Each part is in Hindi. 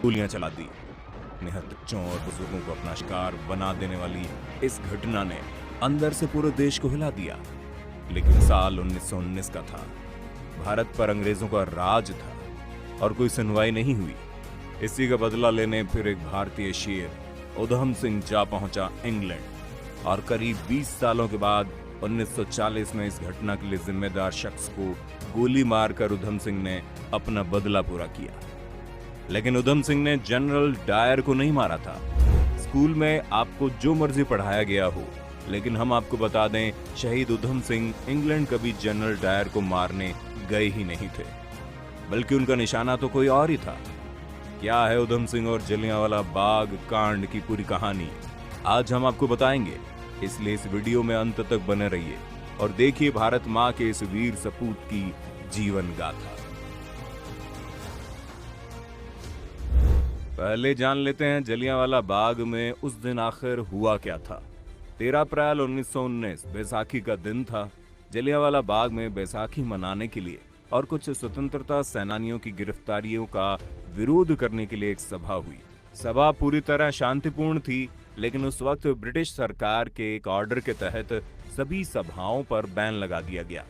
गोलियां चला दी। निहत बच्चों और बुजुर्गों को अपना शिकार बना देने वाली इस घटना ने अंदर से पूरे देश को हिला दिया। लेकिन साल 1919 का था, भारत पर अंग्रेजों का राज था और कोई सुनवाई नहीं हुई। इसी का बदला लेने फिर एक भारतीय शेर उधम सिंह जा पहुंचा इंग्लैंड और करीब 20 सालों के बाद 1940 में इस घटना के लिए जिम्मेदार शख्स को गोली मारकर उधम सिंह ने अपना बदला पूरा किया। लेकिन उधम सिंह ने जनरल डायर को नहीं मारा था। स्कूल में आपको जो मर्जी पढ़ाया गया हो, लेकिन हम आपको बता दें, शहीद उधम सिंह इंग्लैंड कभी जनरल डायर को मारने गए ही नहीं थे, बल्कि उनका निशाना तो कोई और ही था। क्या है उधम सिंह और जलियांवाला बाग कांड की पूरी कहानी, आज हम आपको बताएंगे। इसलिए इस वीडियो में अंत तक बने रहिए और देखिए भारत मां के इस वीर सपूत की जीवन गाथा। पहले जान लेते हैं जलियांवाला बाग में उस दिन आखिर हुआ क्या था। 13 अप्रैल 1919 बैसाखी का दिन था। जलियांवाला बाग में बैसाखी मनाने के लिए और कुछ स्वतंत्रता सेनानियों की गिरफ्तारियों का विरोध करने के लिए एक सभा हुई। सभा पूरी तरह शांतिपूर्ण थी, लेकिन उस वक्त ब्रिटिश सरकार के एक ऑर्डर के तहत सभी सभाओं पर बैन लगा दिया गया,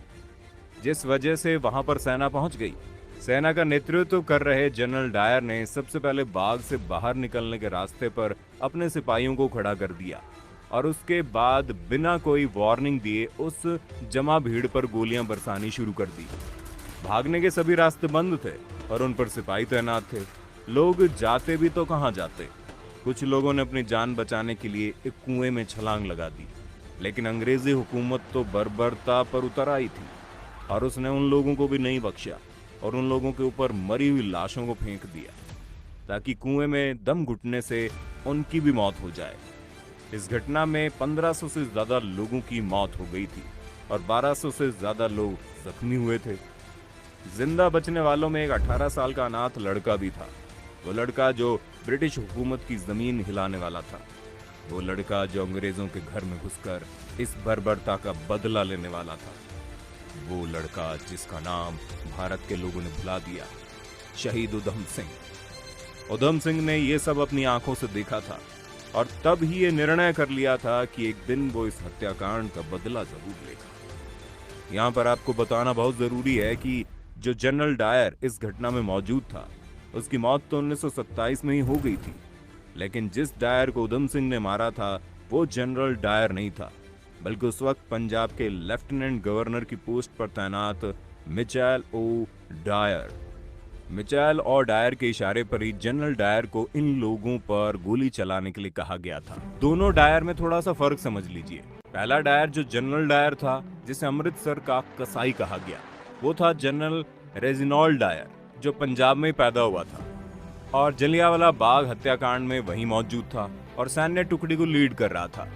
जिस वजह से वहां पर सेना पहुंच गई। सेना का नेतृत्व कर रहे जनरल डायर ने सबसे पहले बाग से बाहर निकलने के रास्ते पर अपने सिपाहियों को खड़ा कर दिया और उसके बाद बिना कोई वार्निंग दिए उस जमा भीड़ पर गोलियां बरसानी शुरू कर दी। भागने के सभी रास्ते बंद थे और उन पर सिपाही तैनात थे। लोग जाते भी तो कहां जाते। कुछ लोगों ने अपनी जान बचाने के लिए एक कुएं में छलांग लगा दी, लेकिन अंग्रेजी हुकूमत तो बर्बरता पर उतर आई थी और उसने उन लोगों को भी नहीं बख्शा और उन लोगों के ऊपर मरी हुई लाशों को फेंक दिया ताकि कुएं में दम घुटने से उनकी भी मौत हो जाए। इस घटना में 1500 से ज्यादा लोगों की मौत हो गई थी और 1200 से ज्यादा लोग जख्मी हुए थे। जिंदा बचने वालों में एक 18 साल का अनाथ लड़का भी था। वो लड़का जो ब्रिटिश हुकूमत की जमीन हिलाने वाला था, वो लड़का जो अंग्रेजों के घर में घुसकर इस बर्बरता का बदला लेने वाला था, वो लड़का जिसका नाम भारत के लोगों ने भुला दिया, शहीद उधम सिंह। उधम सिंह ने ये सब अपनी आंखों से देखा था और तब ही ये निर्णय कर लिया था कि एक दिन वो इस हत्याकांड का बदला जरूर लेगा। यहाँ पर आपको बताना बहुत जरूरी है कि जो जनरल डायर इस घटना में मौजूद था, उसकी मौत तो 1927 में ही हो गई थी, लेकिन जिस डायर को उधम सिंह ने मारा था वो जनरल डायर नहीं था, बल्कि उस वक्त पंजाब के लेफ्टिनेंट गवर्नर की पोस्ट पर तैनात मिचेल ओ डायर। मिचेल और डायर के इशारे पर ही जनरल डायर को इन लोगों पर गोली चलाने के लिए कहा गया था। दोनों डायर में थोड़ा सा फर्क समझ लीजिए। पहला डायर जो जनरल डायर था, जिसे अमृतसर का कसाई कहा गया, वो था जनरल रेजिनॉल्ड डायर, जो पंजाब में पैदा हुआ था और जलियांवाला बाग हत्याकांड में वहीं मौजूद था और सैन्य टुकड़ी को लीड कर रहा था।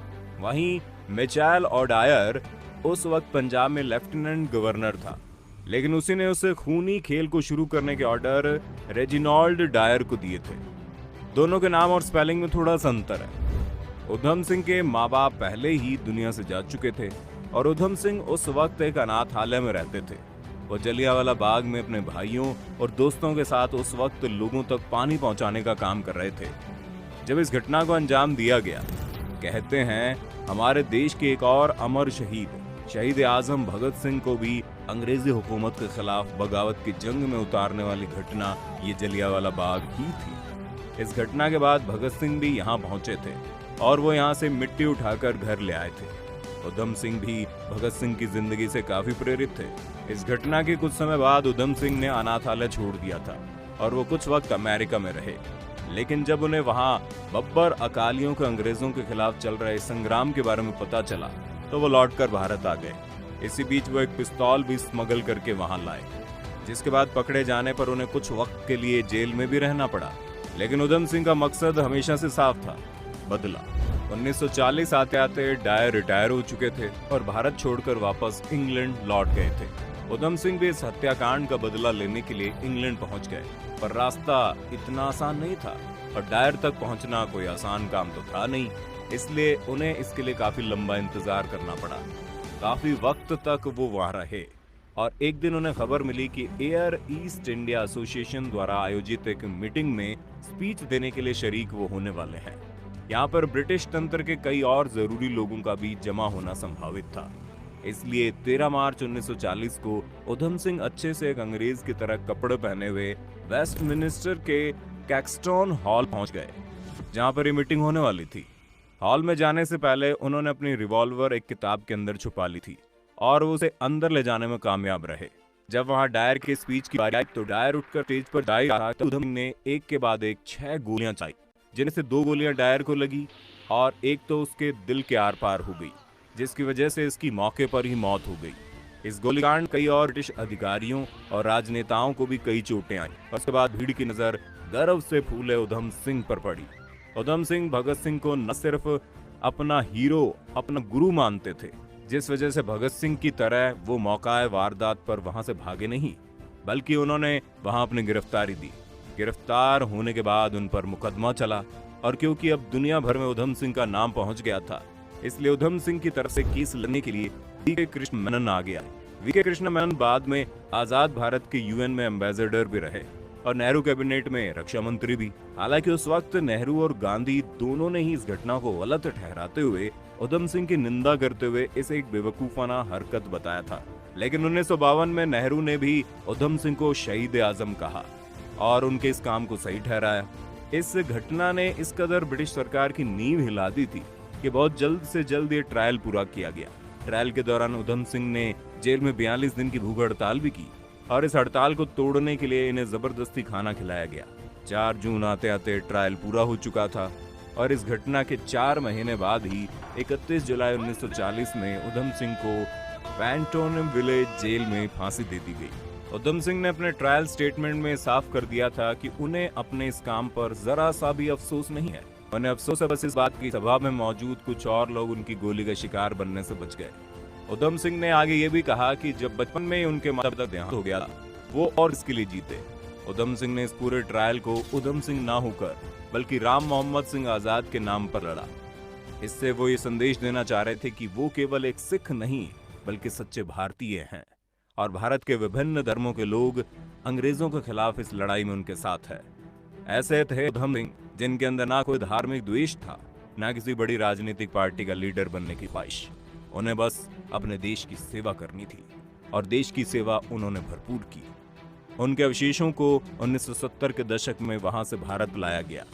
वहीं मिचेल और डायर उस वक्त पंजाब में लेफ्टिनेंट गवर्नर था, लेकिन उसी ने उस खूनी खेल को शुरू करने के ऑर्डर रेजिनॉल्ड डायर को दिए थे। दोनों के नाम और स्पेलिंग में थोड़ा सा अंतर है। उधम सिंह के माँ बाप पहले ही दुनिया से जा चुके थे और उधम सिंह उस वक्त एक अनाथालय में रहते थे। वो जलियांवाला बाग में अपने भाइयों और दोस्तों के साथ उस वक्त लोगों तक पानी पहुंचाने का काम कर रहे थे जब इस घटना को अंजाम दिया गया। कहते हैं हमारे देश के एक और अमर शहीद आजम भगत सिंह को भी अंग्रेजी हुकूमत के खिलाफ बगावत की जंग में उतारने वाली घटना ये जलियांवाला बाग ही थी। इस घटना के बाद भगत सिंह भी यहाँ पहुंचे थे और वो यहाँ से मिट्टी उठाकर घर ले आए थे। उधम सिंह भी भगत सिंह की जिंदगी से काफी प्रेरित थे। इस घटना के कुछ समय बाद उधम सिंह ने अनाथालय छोड़ दिया था और वो कुछ वक्त अमेरिका में रहे, लेकिन जब उन्हें वहां बब्बर अकालियों के अंग्रेजों के खिलाफ चल रहे संग्राम के बारे में पता चला तो वो लौटकर भारत आ गए। इसी बीच वो एक पिस्तौल भी स्मगल करके वहां लाए, जिसके बाद पकड़े जाने पर उन्हें कुछ वक्त के लिए जेल में भी रहना पड़ा। लेकिन उधम सिंह का मकसद हमेशा से साफ था, बदला। 1940 आते आते डायर रिटायर हो चुके थे और भारत छोड़कर वापस इंग्लैंड लौट गए थे। उधम सिंह भी इस हत्याकांड का बदला लेने के लिए इंग्लैंड पहुंच गए, पर रास्ता इतना आसान नहीं था और डायर तक पहुंचना कोई आसान काम तो था नहीं, इसलिए उन्हें इसके लिए काफी लंबा इंतजार करना पड़ा। काफी वक्त तक वो वहां रहे और एक दिन उन्हें खबर मिली कि एयर ईस्ट इंडिया एसोसिएशन द्वारा आयोजित एक मीटिंग में स्पीच देने के लिए शरीक वो होने वाले हैं। यहाँ पर ब्रिटिश तंत्र के कई और जरूरी लोगों का भी जमा होना संभावित था। इसलिए 13 मार्च 1940 को उधम सिंह अच्छे से एक अंग्रेज की तरह कपड़े पहने हुए वेस्टमिनिस्टर के कैक्सटन हॉल पहुंच गए, जहां पर ये मीटिंग होने वाली थी। हॉल में जाने से पहले उन्होंने अपनी रिवॉल्वर एक किताब के अंदर छुपा ली थी और वो उसे अंदर ले जाने में कामयाब रहे। जब वहां डायर के स्पीच की बारी आई तो डायर उठकर स्टेज पर जा रहा था। उधम सिंह ने एक के बाद एक 6 गोलियां चलाई, जिनमें से 2 गोलियां डायर को लगी और एक तो उसके दिल के आर पार हो गई, जिसकी वजह से इसकी मौके पर ही मौत हो गई। इस गोलीकांड कई और ब्रिटिश अधिकारियों और राजनेताओं को भी कई चोटें आईं। उसके बाद भीड़ की नजर गर्व से फूले उधम सिंह पर पड़ी। उधम सिंह भगत सिंह को न सिर्फ अपना हीरो, अपना गुरु मानते थे, जिस वजह से भगत सिंह की तरह वो मौकाए वारदात पर वहां से भागे नहीं, बल्कि उन्होंने वहां अपनी गिरफ्तारी दी। गिरफ्तार होने के बाद उन पर मुकदमा चला और क्योंकि अब दुनिया भर में उधम सिंह का नाम पहुंच गया था, इसलिए उधम सिंह की तरफ से केस लड़ने के लिए वीके कृष्ण मेनन आ गया। वीके कृष्ण मेनन बाद में आजाद भारत के यूएन में एम्बेसडर भी रहे और नेहरू कैबिनेट में रक्षा मंत्री भी। हालांकि उस वक्त नेहरू और गांधी दोनों ने ही इस घटना को गलत ठहराते हुए उधम सिंह की निंदा करते हुए इसे एक बेवकूफाना हरकत बताया था। लेकिन 1952 में नेहरू ने भी उधम सिंह को शहीद आजम कहा और उनके इस काम को सही ठहराया। इस घटना ने इस कदर ब्रिटिश सरकार की नींव हिला दी थी कि बहुत जल्द से जल्द ये ट्रायल पूरा किया गया। ट्रायल के दौरान उधम सिंह ने जेल में 42 दिन की भूख हड़ताल भी की और इस हड़ताल को तोड़ने के लिए इन्हें जबरदस्ती खाना खिलाया गया। 4 जून आते आते ट्रायल पूरा हो चुका था और इस घटना के 4 महीने बाद ही 31 जुलाई 1940 में उधम सिंह को पैंटोनिम विलेज जेल में फांसी दे दी गई। उधम सिंह ने अपने ट्रायल स्टेटमेंट में साफ कर दिया था कि उन्हें अपने इस काम पर जरा सा भी अफसोस नहीं है। उन्हें अफसोस है बस इस बात की सभा में मौजूद कुछ और लोग उनकी गोली का शिकार बनने से बच गए। उधम सिंह ने आगे ये भी कहा कि जब बचपन में ही उनके माता पिता देहांत हो गया वो और इसके लिए जीते। उधम सिंह ने इस पूरे ट्रायल को उधम सिंह ना होकर बल्कि राम मोहम्मद सिंह आजाद के नाम पर लड़ा। इससे वो ये संदेश देना चाह रहे थे कि वो केवल एक सिख नहीं बल्कि सच्चे भारतीय हैं और भारत के विभिन्न धर्मों के लोग अंग्रेजों के खिलाफ इस लड़ाई में उनके साथ है। ऐसे थे उधम सिंह जिनके अंदर ना कोई धार्मिक द्वेष था, ना किसी बड़ी राजनीतिक पार्टी का लीडर बनने की ख्वाहिश। उन्हें बस अपने देश की सेवा करनी थी और देश की सेवा उन्होंने भरपूर की। उनके अवशेषों को 1970 के दशक में वहां से भारत लाया गया,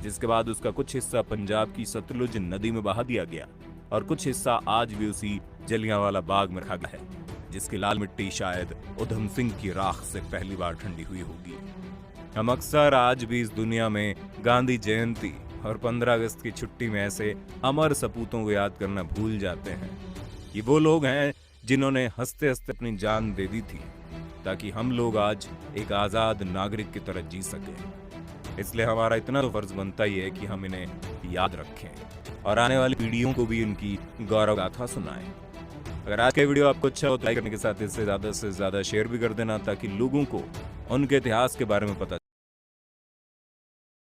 जिसके बाद उसका कुछ हिस्सा पंजाब की सतलुज नदी में बहा दिया गया और कुछ हिस्सा आज भी उसी जलियांवाला बाग में रखा गया है, जिसकी लाल मिट्टी शायद उधम सिंह की राख से पहली बार ठंडी हुई होगी। हम अक्सर आज भी इस दुनिया में गांधी जयंती और 15 अगस्त की छुट्टी में ऐसे अमर सपूतों को याद करना भूल जाते हैं। ये वो लोग हैं जिन्होंने हंसते हंसते अपनी जान दे दी थी ताकि हम लोग आज एक आजाद नागरिक की तरह जी सके। इसलिए हमारा इतना तो फर्ज बनता ही है कि हम इन्हें याद रखें और आने वाली पीढ़ियों को भी उनकी गौरव गाथा सुनाएं। अगर आज का वीडियो आपको अच्छा हो तो लाइक करने के साथ इससे ज्यादा से ज्यादा शेयर भी कर देना ताकि लोगों को उनके इतिहास के बारे में पता